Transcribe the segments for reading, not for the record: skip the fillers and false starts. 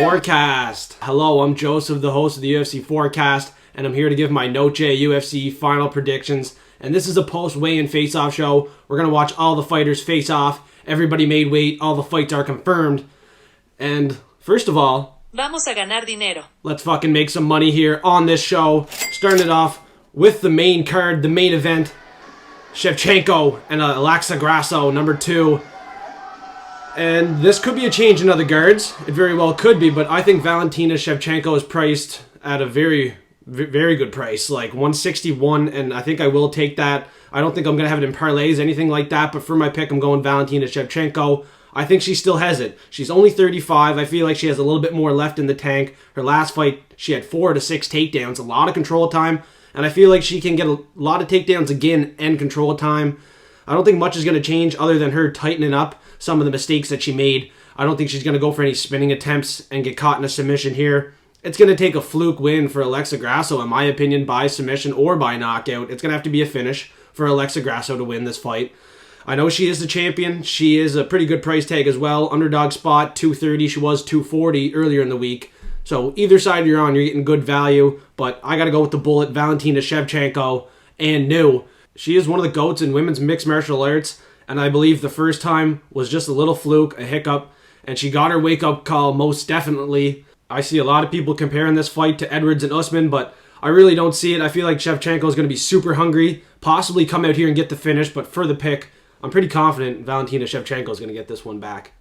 Forecast. Hello, I'm Joseph, the host of the UFC Forecast, and I'm here to give my Noche UFC final predictions. And this is a post-weigh-in face-off show. We're going to watch all the fighters face off. Everybody made weight. All the fights are confirmed. And first of all, vamos a ganar dinero. Let's fucking make some money here on this show. Starting it off with the main card, the main event. Shevchenko and Alexa Grasso, number 2. And this could be a change in other guards. It very well could be, but I think Valentina Shevchenko is priced at a very good price, like 161, and I think I will take that. I don't think I'm going to have it in parlays, anything like that, but for my pick, I'm going Valentina Shevchenko. I think she still has it. She's only 35. I feel like she has a little bit more left in the tank. Her last fight, she had 4 to 6 takedowns, a lot of control time, and I feel like she can get a lot of takedowns again and control time. I don't think much is going to change other than her tightening up some of the mistakes that she made. I don't think she's going to go for any spinning attempts and get caught in a submission here. It's going to take a fluke win for Alexa Grasso, in my opinion, by submission or by knockout. It's going to have to be a finish for Alexa Grasso to win this fight. I know she is the champion. She is a pretty good price tag as well. Underdog spot, 230. She was 240 earlier in the week. So either side you're on, you're getting good value. But I got to go with the bullet, Valentina Shevchenko, and new. She is one of the GOATs in women's mixed martial arts. And I believe the first time was just a little fluke, a hiccup. And she got her wake-up call most definitely. I see a lot of people comparing this fight to Edwards and Usman, but I really don't see it. I feel like Shevchenko is going to be super hungry, possibly come out here and get the finish, but for the pick, I'm pretty confident Valentina Shevchenko is going to get this one back.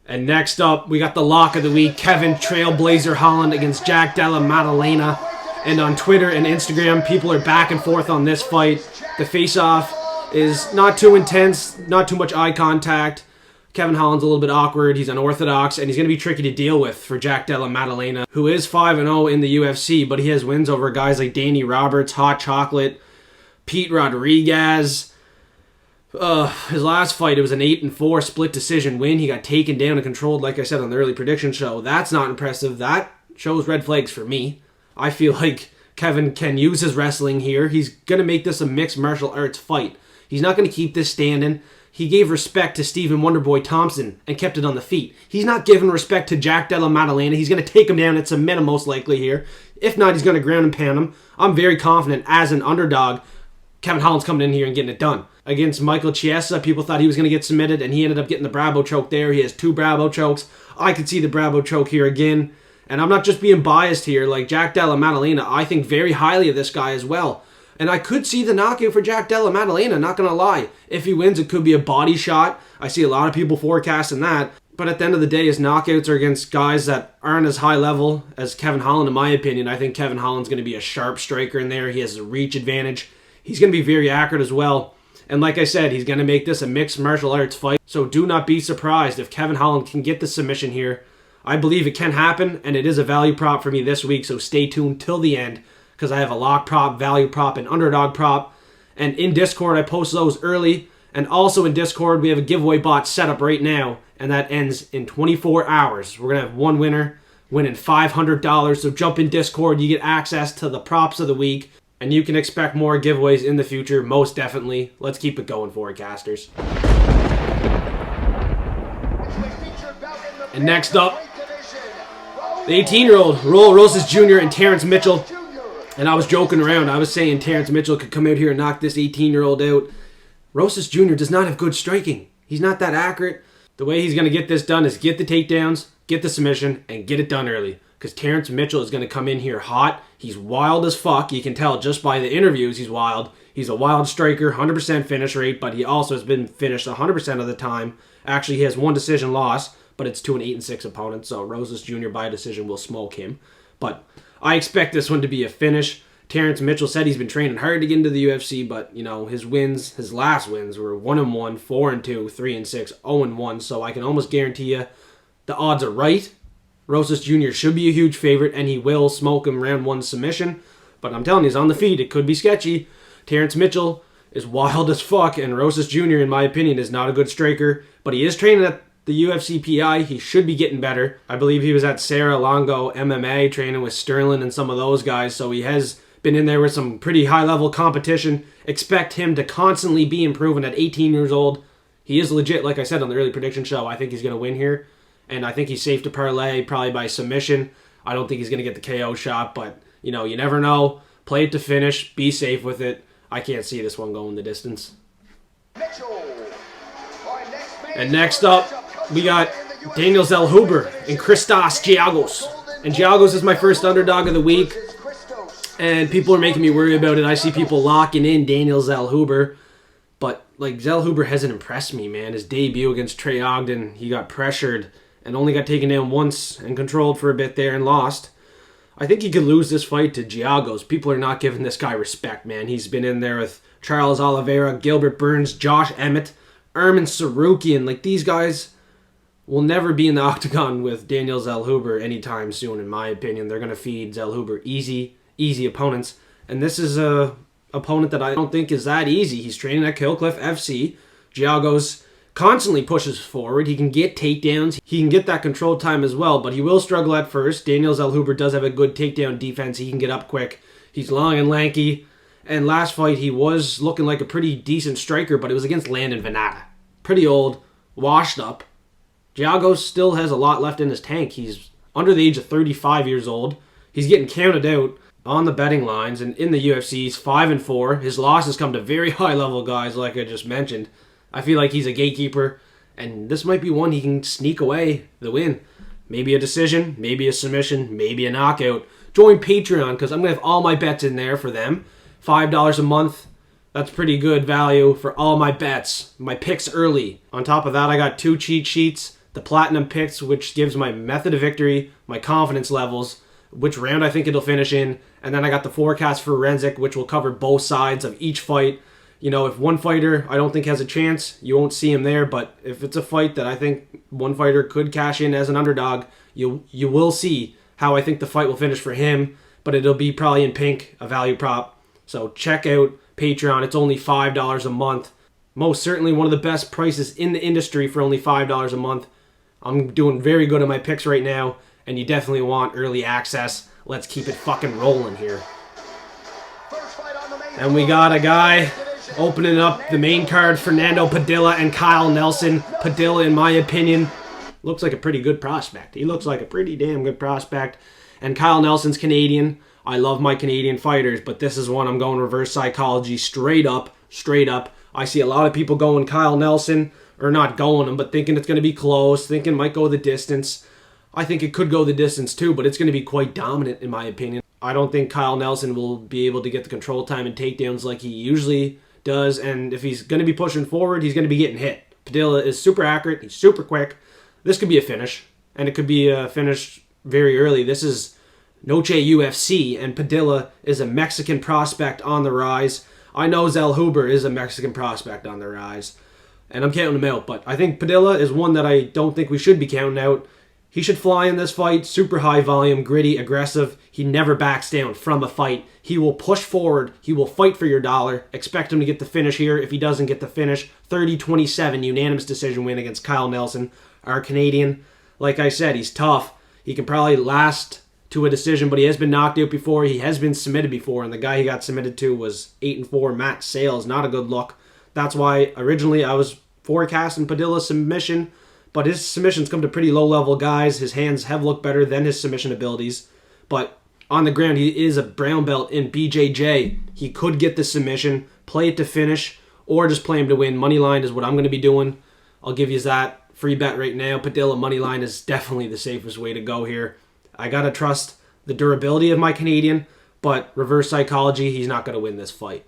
And next up, we got the lock of the week, Kevin Trailblazer Holland against Della Maddalena. And on Twitter and Instagram, people are back and forth on this fight. The face-off is not too intense, not too much eye contact. Kevin Holland's a little bit awkward. He's unorthodox, and he's going to be tricky to deal with for Della Maddalena, who is 5-0 in the UFC, but he has wins over guys like Danny Roberts, Hot Chocolate, Pete Rodriguez. His last fight, it was an 8-4 split decision win. He got taken down and controlled, like I said on the early prediction show. That's not impressive. That shows red flags for me. I feel like Kevin can use his wrestling here. He's going to make this a mixed martial arts fight. He's not going to keep this standing. He gave respect to Stephen Wonderboy Thompson and kept it on the feet. He's not giving respect to Della Maddalena. He's going to take him down at submit him most likely here. If not, he's going to ground and pound him. I'm very confident as an underdog, Kevin Holland's coming in here and getting it done. Against Michael Chiesa, people thought he was going to get submitted, and he ended up getting the Bravo choke there. He has 2 Bravo chokes. I could see the Bravo choke here again. And I'm not just being biased here. Like Della Maddalena, I think very highly of this guy as well. And I could see the knockout for Della Maddalena, not going to lie. If he wins, it could be a body shot. I see a lot of people forecasting that. But at the end of the day, his knockouts are against guys that aren't as high level as Kevin Holland, in my opinion. I think Kevin Holland's going to be a sharp striker in there. He has a reach advantage. He's going to be very accurate as well. And like I said, he's going to make this a mixed martial arts fight. So do not be surprised if Kevin Holland can get the submission here. I believe it can happen, and it is a value prop for me this week, so stay tuned till the end, because I have a lock prop, value prop, and underdog prop. And in Discord, I post those early. And also in Discord, we have a giveaway bot set up right now, and that ends in 24 hours. We're going to have one winner winning $500. So jump in Discord. You get access to the props of the week, and you can expect more giveaways in the future, most definitely. Let's keep it going, forecasters. And next up, the 18-year-old Raul Rosas Jr. and Terrence Mitchell. And I was joking around. I was saying Terrence Mitchell could come out here and knock this 18-year-old out. Rosas Jr. does not have good striking. He's not that accurate. The way he's going to get this done is get the takedowns, get the submission, and get it done early. Because Terrence Mitchell is going to come in here hot. He's wild as fuck. You can tell just by the interviews he's wild. He's a wild striker, 100% finish rate, but he also has been finished 100% of the time. Actually, he has 1 decision loss, but it's to an 8-6 opponent, so Rosas Jr. by decision will smoke him. But I expect this one to be a finish. Terrence Mitchell said he's been training hard to get into the UFC, but, you know, his last wins were 1-1, 4-2, 3-6, 0-1, so I can almost guarantee you the odds are right. Rosas Jr. should be a huge favorite, and he will smoke him round 1 submission. But I'm telling you, he's on the feet. It could be sketchy. Terrence Mitchell is wild as fuck, and Rosas Jr., in my opinion, is not a good striker, but he is training at the UFC PI. He should be getting better. I believe he was at Sarah Longo MMA training with Sterling and some of those guys, so he has been in there with some pretty high-level competition. Expect him to constantly be improving at 18 years old. He is legit, like I said on the early prediction show. I think he's going to win here. and I think he's safe to parlay, probably by submission. I don't think he's going to get the KO shot, but, you know, you never know. Play it to finish. Be safe with it. I can't see this one going the distance. And next up, we got Daniel Zellhuber and Christos Giagos. And Giagos is my first underdog of the week. And people are making me worry about it. I see people locking in Daniel Zellhuber. But, like, Zellhuber hasn't impressed me, man. His debut against Trey Ogden, he got pressured and only got taken down once and controlled for a bit there and lost. I think he could lose this fight to Giagos. People are not giving this guy respect, man. He's been in there with Charles Oliveira, Gilbert Burns, Josh Emmett, Ermin Sarukian. Like, these guys will never be in the octagon with Daniel Zellhuber anytime soon, in my opinion. They're going to feed Zellhuber easy opponents. And this is a opponent that I don't think is that easy. He's training at Killcliff FC. Giagos constantly pushes forward. He can get takedowns. He can get that control time as well, but he will struggle at first. Daniel Zellhuber does have a good takedown defense. He can get up quick. He's long and lanky. And last fight, he was looking like a pretty decent striker, but it was against Landon Venata. Pretty old, washed up. Giagos still has a lot left in his tank. He's under the age of 35 years old. He's getting counted out on the betting lines, and in the UFC, he's 5-4. His losses come to very high-level guys, like I just mentioned. I feel like he's a gatekeeper, and this might be one he can sneak away the win. Maybe a decision, maybe a submission, maybe a knockout. Join Patreon, because I'm going to have all my bets in there for them. $5 a month. That's pretty good value for all my bets. My picks early. On top of that, I got 2 cheat sheets. The Platinum picks, which gives my method of victory, my confidence levels, which round I think it'll finish in. And then I got the Forecast Forensic, which will cover both sides of each fight. You know, if one fighter I don't think has a chance, you won't see him there. But if it's a fight that I think one fighter could cash in as an underdog, you will see how I think the fight will finish for him. But it'll be probably in pink, a value prop. So check out Patreon. It's only $5 a month. Most certainly one of the best prices in the industry for only $5 a month. I'm doing very good on my picks right now, and you definitely want early access. Let's keep it fucking rolling here. And we got a guy opening up the main card, Fernando Padilla and Kyle Nelson. Padilla, in my opinion, looks like a pretty good prospect. He looks like a pretty damn good prospect. And Kyle Nelson's Canadian. I love my Canadian fighters, but this is one I'm going reverse psychology straight up. I see a lot of people going Kyle Nelson, or not going him, but thinking it's going to be close, thinking it might go the distance. I think it could go the distance too, but it's going to be quite dominant in my opinion. I don't think Kyle Nelson will be able to get the control time and takedowns like he usually does, and if he's going to be pushing forward, he's going to be getting hit. Padilla is super accurate, he's super quick. This could be a finish, and it could be a finish very early. This is Noche UFC, and Padilla is a Mexican prospect on the rise. I know Zellhuber is a Mexican prospect on the rise, and I'm counting him out, but I think Padilla is one that I don't think we should be counting out. He should fly in this fight. Super high volume, gritty, aggressive. He never backs down from a fight. He will push forward. He will fight for your dollar. Expect him to get the finish here. If he doesn't get the finish, 30-27 unanimous decision win against Kyle Nelson, our Canadian. Like I said, he's tough. He can probably last to a decision, but he has been knocked out before. He has been submitted before, and the guy he got submitted to was 8-4 Matt Sales. Not a good look. That's why originally I was forecasting Padilla's submission, but his submissions come to pretty low-level guys. His hands have looked better than his submission abilities. But on the ground, he is a brown belt in BJJ. He could get the submission, play it to finish, or just play him to win. Moneyline is what I'm going to be doing. I'll give you that free bet right now. Padilla moneyline is definitely the safest way to go here. I got to trust the durability of my Canadian, but reverse psychology, he's not going to win this fight.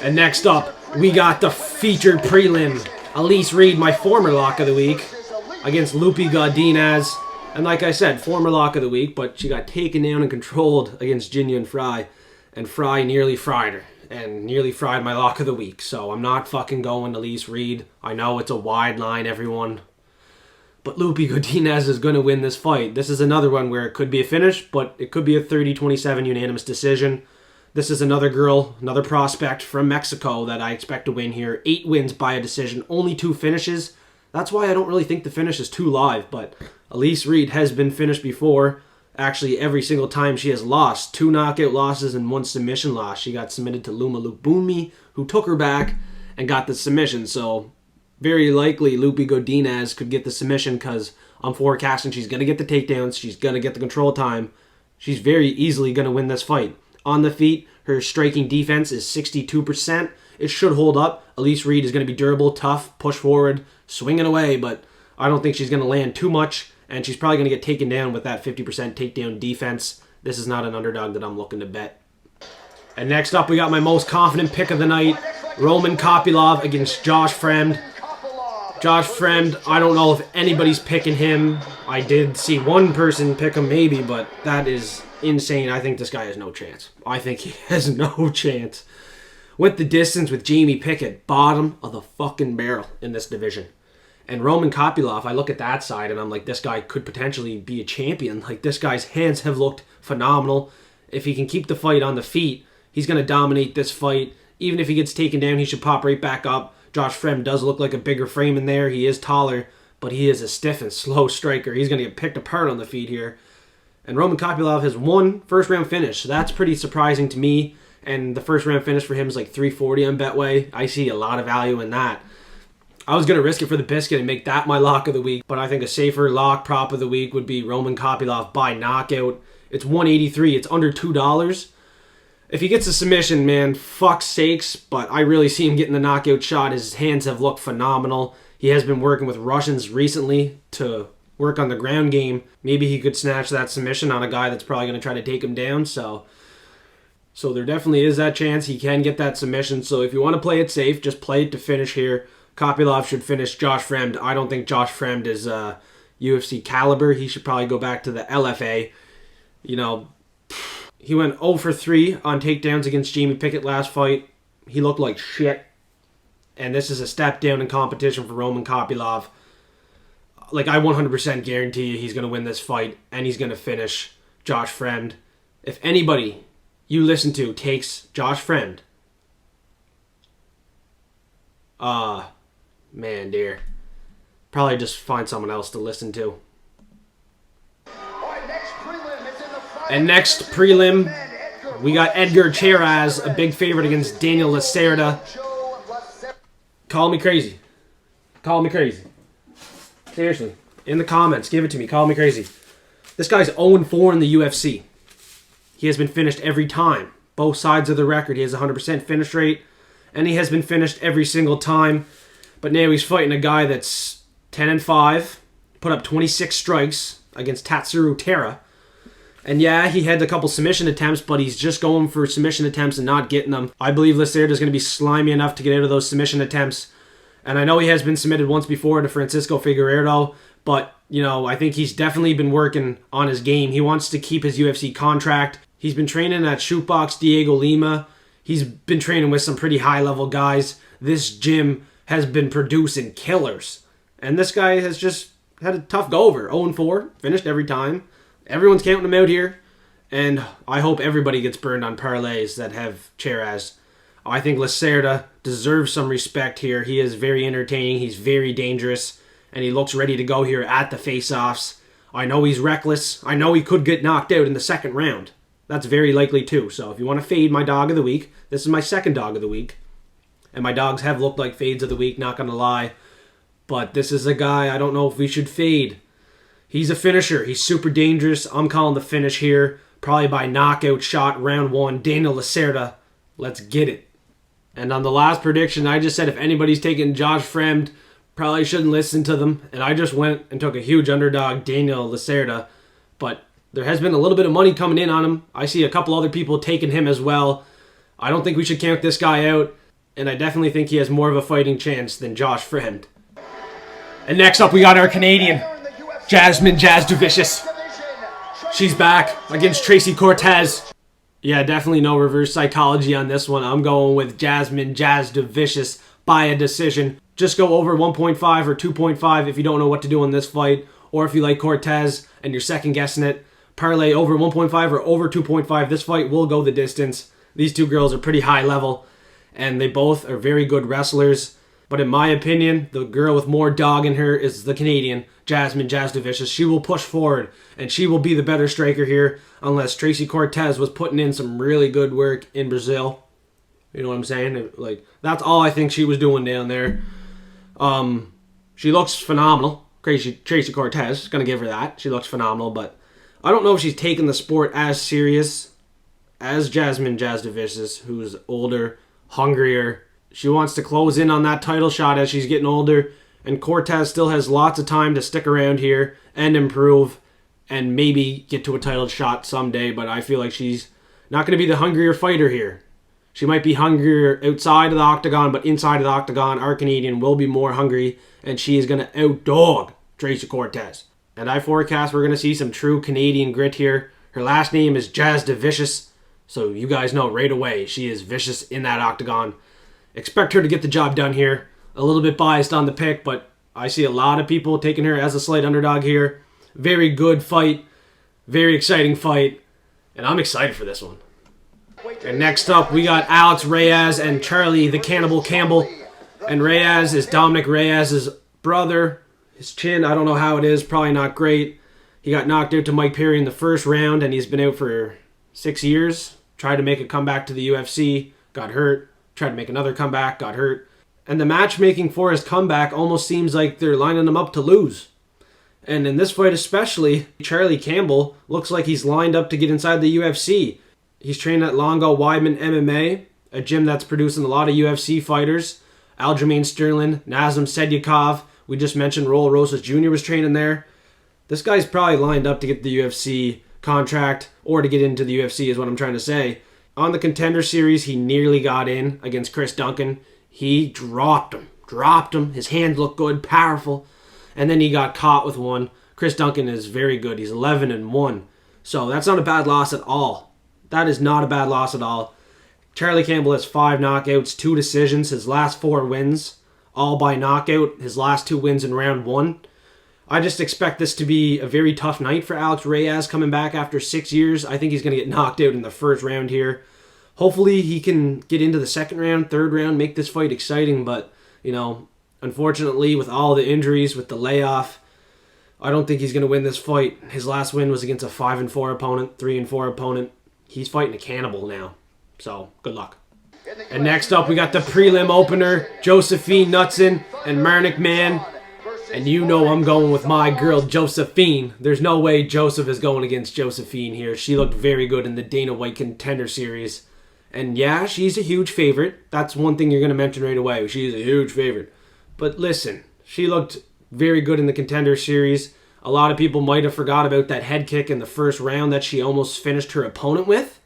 And next up, we got the featured prelim. Elise Reed, my former lock of the week, against Loopy Godinez. And like I said, former lock of the week, but she got taken down and controlled against Jin Fry. And Fry nearly fried her. And nearly fried my lock of the week. So I'm not fucking going Elise Reed. I know it's a wide line, everyone. But Loopy Godinez is going to win this fight. This is another one where it could be a finish, but it could be a 30-27 unanimous decision. This is another girl, another prospect from Mexico that I expect to win here. 8 wins by a decision, only 2 finishes. That's why I don't really think the finish is too live, but Elise Reed has been finished before. Actually, every single time she has lost. 2 knockout losses and 1 submission loss. She got submitted to Luma Lubumi, who took her back and got the submission. So very likely Loopy Godinez could get the submission because I'm forecasting she's going to get the takedowns. She's going to get the control time. She's very easily going to win this fight. On the feet, her striking defense is 62%. It should hold up. Elise is going to be durable, tough, push forward, swinging away, but I don't think she's going to land too much, and she's probably going to get taken down with that 50% takedown defense. This is not an underdog that I'm looking to bet. And next up, we got my most confident pick of the night, Roman Kopylov against Josh Fremd. Josh Fremd, I don't know if anybody's picking him. I did see one person pick him maybe, but that is insane. I think this guy has no chance. I think he has no chance. Went the distance with Jamie Pickett, bottom of the fucking barrel in this division. And Roman Kopylov, I look at that side and I'm like, this guy could potentially be a champion. Like, this guy's hands have looked phenomenal. If he can keep the fight on the feet, he's going to dominate this fight. Even if he gets taken down, he should pop right back up. Josh Fremd does look like a bigger frame in there. He is taller, but he is a stiff and slow striker. He's going to get picked apart on the feet here. And Roman Kopylov has one first-round finish, so that's pretty surprising to me. And the first-round finish for him is like 340 on Betway. I see a lot of value in that. I was going to risk it for the biscuit and make that my lock of the week, but I think a safer lock prop of the week would be Roman Kopylov by knockout. It's $183. It's under $2. If he gets a submission, man, fuck's sakes, but I really see him getting the knockout shot. His hands have looked phenomenal. He has been working with Russians recently to work on the ground game. Maybe he could snatch that submission on a guy that's probably going to try to take him down, so there definitely is that chance he can get that submission. So if you want to play it safe, just play it to finish here. Kopylov should finish Josh Fremd. I don't think Josh Fremd is UFC caliber. He should probably go back to the LFA. You know, he went 0 for 3 on takedowns against Jamie Pickett last fight. He looked like shit. And this is a step down in competition for Roman Kopylov. Like, I 100% guarantee you he's going to win this fight, and he's going to finish Josh Fremd. If anybody you listen to takes Josh Fremd, man, dear, probably just find someone else to listen to. And next prelim, we got Edgar Chairez, a big favorite against Daniel Lacerda. Call me crazy. Call me crazy. Seriously. In the comments, give it to me. Call me crazy. This guy's 0-4 in the UFC. He has been finished every time. Both sides of the record. He has a 100% finish rate. And he has been finished every single time. But now he's fighting a guy that's 10-5. Put up 26 strikes against Tatsuro Terra. And yeah, he had a couple submission attempts, but he's just going for submission attempts and not getting them. I believe Lacerda is going to be slimy enough to get out of those submission attempts. And I know he has been submitted once before to Francisco Figueiredo, but, you know, I think he's definitely been working on his game. He wants to keep his UFC contract. He's been training at Shootbox Diego Lima. He's been training with some pretty high-level guys. This gym has been producing killers. And this guy has just had a tough go-over. 0-4, finished every time. Everyone's counting him out here. And I hope everybody gets burned on parlays that have Chairez. I think Lacerda deserves some respect here. He is very entertaining. He's very dangerous. And he looks ready to go here at the face-offs. I know he's reckless. I know he could get knocked out in the second round. That's very likely too. So if you want to fade my dog of the week, this is my second dog of the week. And my dogs have looked like fades of the week, not going to lie. But this is a guy I don't know if we should fade. He's a finisher. He's super dangerous. I'm calling the finish here. Probably by knockout shot, round 1. Daniel Lacerda. Let's get it. And on the last prediction, I just said if anybody's taking Josh Fremd, probably shouldn't listen to them. And I just went and took a huge underdog, Daniel Lacerda. But there has been a little bit of money coming in on him. I see a couple other people taking him as well. I don't think we should count this guy out. And I definitely think he has more of a fighting chance than Josh Fremd. And next up, we got our Canadian, Jasmine Jasudavicius. She's back against Tracy Cortez. Yeah, definitely no reverse psychology on this one. I'm going with Jasmine Jasudavicius by a decision. Just go over 1.5 or 2.5 if you don't know what to do in this fight. Or if you like Cortez and you're second guessing it, parlay over 1.5 or over 2.5. This fight will go the distance. These two girls are pretty high level. And they both are very good wrestlers. But in my opinion, the girl with more dog in her is the Canadian, Jasmine Jasudavicius. She will push forward, and she will be the better striker here, unless Tracy Cortez was putting in some really good work in Brazil. You know what I'm saying? Like, that's all I think she was doing down there. She looks phenomenal. Tracy Cortez, gonna give her that. She looks phenomenal, but I don't know if she's taking the sport as serious as Jasmine Jasudavicius, who's older, hungrier. She wants to close in on that title shot as she's getting older, and Cortez still has lots of time to stick around here and improve and maybe get to a title shot someday, but I feel like she's not going to be the hungrier fighter here. She might be hungrier outside of the octagon, but inside of the octagon, our Canadian will be more hungry, and she is going to outdog Tracy Cortez. And I forecast we're going to see some true Canadian grit here. Her last name is Jasudavicius, so you guys know right away she is vicious in that octagon. Expect her to get the job done here. A little bit biased on the pick, but I see a lot of people taking her as a slight underdog here. Very good fight. Very exciting fight. And I'm excited for this one. And next up, we got Alex Reyes and Charlie the Cannibal Campbell. And Reyes is Dominic Reyes' brother. His chin, I don't know how it is. Probably not great. He got knocked out to Mike Perry in the first round, and he's been out for 6 years. Tried to make a comeback to the UFC. Got hurt. Tried to make another comeback. Got hurt. And the matchmaking for his comeback almost seems like they're lining him up to lose. And in this fight especially, Charlie Campbell looks like he's lined up to get inside the UFC. He's trained at Longo Weidman MMA, a gym that's producing a lot of UFC fighters. Aljamain Sterling, Nazem Sedyakov. We just mentioned Raul Rosas Jr. was training there. This guy's probably lined up to get the UFC contract or to get into the UFC is what I'm trying to say. On the Contender Series, he nearly got in against Chris Duncan. He dropped him. His hands look good, powerful. And then he got caught with one. Chris Duncan is very good. He's 11-1. So that's not a bad loss at all. That is not a bad loss at all. Charlie Campbell has 5 knockouts, 2 decisions. His last 4 wins, all by knockout. His last 2 wins in round 1. I just expect this to be a very tough night for Alex Reyes coming back after 6 years. I think he's going to get knocked out in the first round here. Hopefully he can get into the second round, third round, make this fight exciting. But, unfortunately, with all the injuries, with the layoff, I don't think he's going to win this fight. His last win was against a 5-4 opponent, 3-4 opponent. He's fighting a cannibal now. So, good luck. And next up, we got the prelim opener, Josefine Knutsson and Marnic Man. And you know I'm going with my girl, Josefine. There's no way Joseph is going against Josefine here. She looked very good in the Dana White Contender Series. And yeah, she's a huge favorite. That's one thing you're going to mention right away. She's a huge favorite. But listen, she looked very good in the Contender Series. A lot of people might have forgot about that head kick in the first round that she almost finished her opponent with.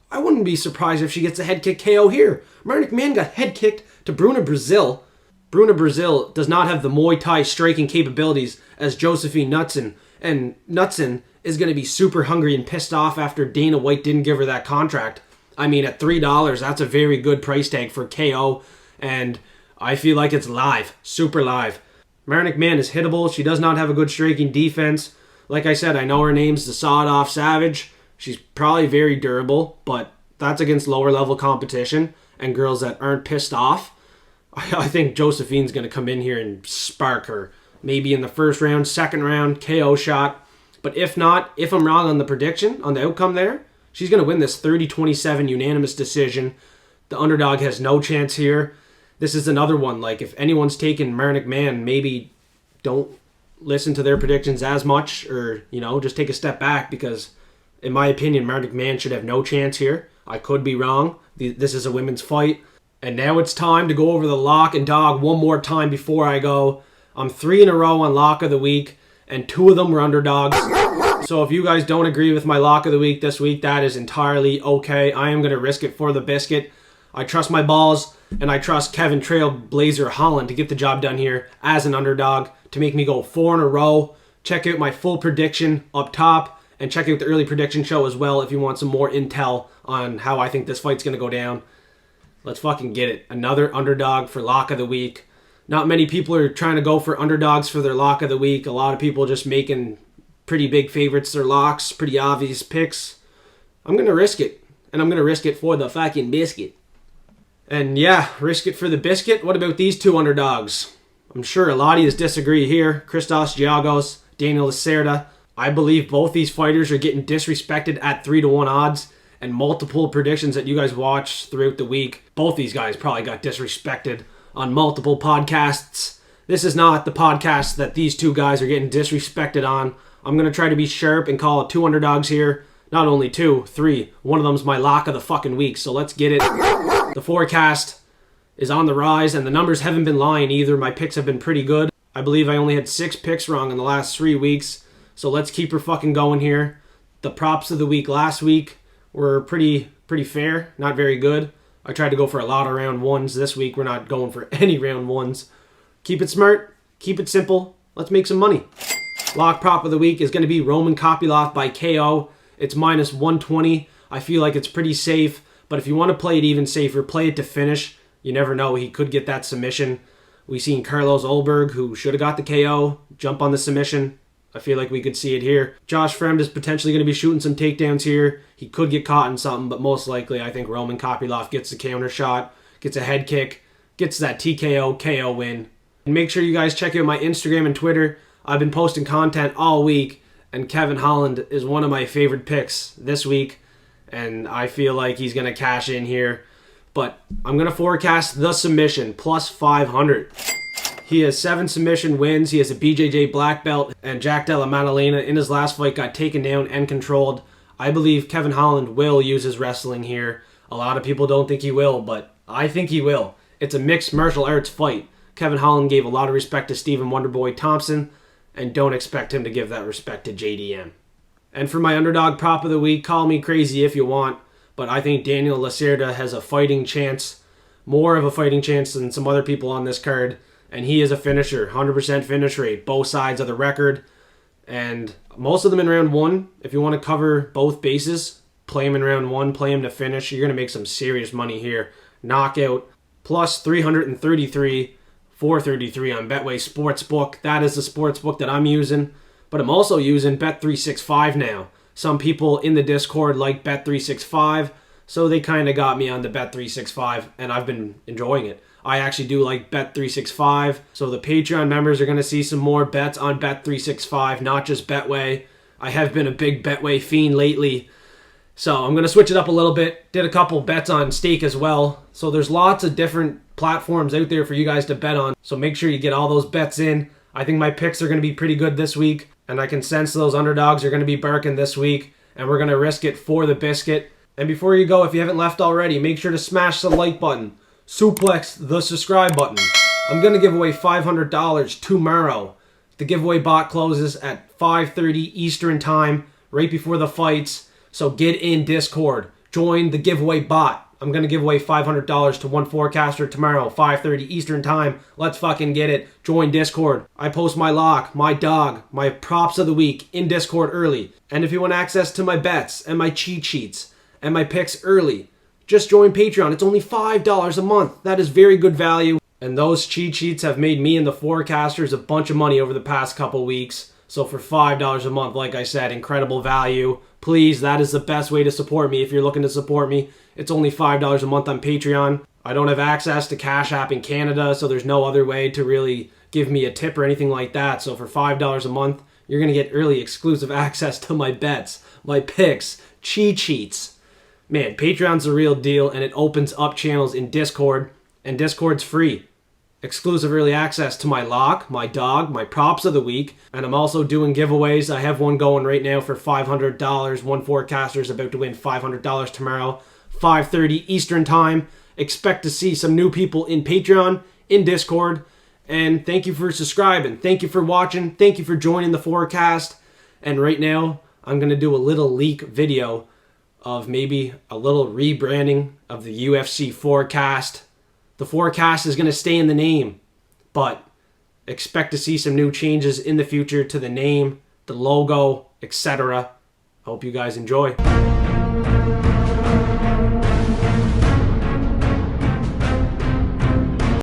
I wouldn't be surprised if she gets a head kick KO here. Marnic Man got head kicked to Bruna Brazil. Bruna Brazil does not have the Muay Thai striking capabilities as Josefine Knutsson. And Knutsson is going to be super hungry and pissed off after Dana White didn't give her that contract. I mean, at $3, that's a very good price tag for KO. And I feel like it's live. Super live. Marnic Man is hittable. She does not have a good striking defense. Like I said, I know her name's the Sawed-Off Savage. She's probably very durable, but that's against lower level competition and girls that aren't pissed off. I think Josephine's going to come in here and spark her. Maybe in the first round, second round, KO shot. But if not, if I'm wrong on the prediction, on the outcome there, she's going to win this 30-27 unanimous decision. The underdog has no chance here. This is another one. Like, if anyone's taking Marnic Man, maybe don't listen to their predictions as much or, just take a step back because, in my opinion, Marnic Man should have no chance here. I could be wrong. This is a women's fight. And now it's time to go over the lock and dog one more time before I go. I'm 3 in a row on lock of the week, and 2 of them were underdogs. So if you guys don't agree with my lock of the week this week, that is entirely okay. I am going to risk it for the biscuit. I trust my balls, and I trust Kevin Trailblazer Holland to get the job done here as an underdog to make me go 4 in a row. Check out my full prediction up top, and check out the early prediction show as well if you want some more intel on how I think this fight's going to go down. Let's fucking get it. Another underdog for lock of the week. Not many people are trying to go for underdogs for their lock of the week. A lot of people just making pretty big favorites their locks, pretty obvious picks. I'm going to risk it. And I'm going to risk it for the fucking biscuit. And yeah, risk it for the biscuit. What about these 2 underdogs? I'm sure a lot of you disagree here. Christos, Giagos, Daniel Lacerda. I believe both these fighters are getting disrespected at 3-1 odds. And multiple predictions that you guys watch throughout the week. Both these guys probably got disrespected on multiple podcasts. This is not the podcast that these two guys are getting disrespected on. I'm going to try to be sharp and call it 2 underdogs here. Not only 2, 3. One of them's my lock of the fucking week, so let's get it. The forecast is on the rise, and the numbers haven't been lying either. My picks have been pretty good. I believe I only had 6 picks wrong in the last 3 weeks, so let's keep her fucking going here. The props of the week last week were pretty fair, not very good. I tried to go for a lot of round ones. This week we're not going for any round ones. Keep it smart, keep it simple. Let's make some money. Lock prop of the week is going to be Roman Kopylov by KO. It's minus 120. I feel like it's pretty safe, but if you want to play it even safer, play it to finish. You never know, he could get that submission. We seen Carlos Ulberg, who should have got the KO, jump on the submission. I feel like we could see it here. Josh Fremd is potentially going to be shooting some takedowns here. He could get caught in something, but most likely I think Roman Kopylov gets the counter shot, gets a head kick, gets that TKO, KO win. And make sure you guys check out my Instagram and Twitter. I've been posting content all week, and Kevin Holland is one of my favorite picks this week, and I feel like he's going to cash in here. But I'm going to forecast the submission, plus 500. He has 7 submission wins. He has a BJJ black belt, and Della Maddalena in his last fight got taken down and controlled. I believe Kevin Holland will use his wrestling here. A lot of people don't think he will, but I think he will. It's a mixed martial arts fight. Kevin Holland gave a lot of respect to Stephen Wonderboy Thompson, and don't expect him to give that respect to JDM. And for my underdog prop of the week, call me crazy if you want, but I think Daniel Lacerda has a fighting chance, more of a fighting chance than some other people on this card, and he is a finisher, 100% finish rate, both sides of the record, and most of them in round 1. If you want to cover both bases, play him in round 1, play him to finish, you're going to make some serious money here. Knockout, plus 333, 433 on Betway Sportsbook. That is the sportsbook that I'm using, but I'm also using Bet365 now. Some people in the Discord like Bet365, so they kind of got me on the Bet365, and I've been enjoying it. I actually do like Bet365, so the Patreon members are going to see some more bets on Bet365, not just Betway. I have been a big Betway fiend lately, so I'm going to switch it up a little bit. Did a couple bets on stake as well, so there's lots of different platforms out there for you guys to bet on, so make sure you get all those bets in. I think my picks are going to be pretty good this week, and I can sense those underdogs are going to be barking this week, and we're going to risk it for the biscuit. And before you go, if you haven't left already, make sure to smash the like button, suplex the subscribe button. I'm going to give away $500 tomorrow. The giveaway bot closes at 5:30 Eastern time, right before the fights, so get in Discord. Join the giveaway bot. I'm going to give away $500 to one forecaster tomorrow, 5:30 Eastern time. Let's fucking get it. Join Discord. I post my lock, my dog, my props of the week in Discord early. And if you want access to my bets and my cheat sheets and my picks early, just join Patreon. It's only $5 a month. That is very good value. And those cheat sheets have made me and the forecasters a bunch of money over the past couple weeks. So for $5 a month, like I said, incredible value. Please, that is the best way to support me if you're looking to support me. It's only $5 a month on Patreon. I don't have access to Cash App in Canada, so there's no other way to really give me a tip or anything like that. So for $5 a month, you're going to get early exclusive access to my bets, my picks, cheat sheets. Man, Patreon's the real deal, and it opens up channels in Discord, and Discord's free. Exclusive early access to my lock, my dog, my props of the week, and I'm also doing giveaways. I have one going right now for $500. One forecaster is about to win $500 tomorrow, 5:30 Eastern time. Expect to see some new people in Patreon, in Discord, and thank you for subscribing. Thank you for watching. Thank you for joining the forecast. And right now, I'm going to do a little leak video of maybe a little rebranding of the UFC forecast. The forecast is going to stay in the name, but expect to see some new changes in the future to the name, the logo, etc. Hope you guys enjoy.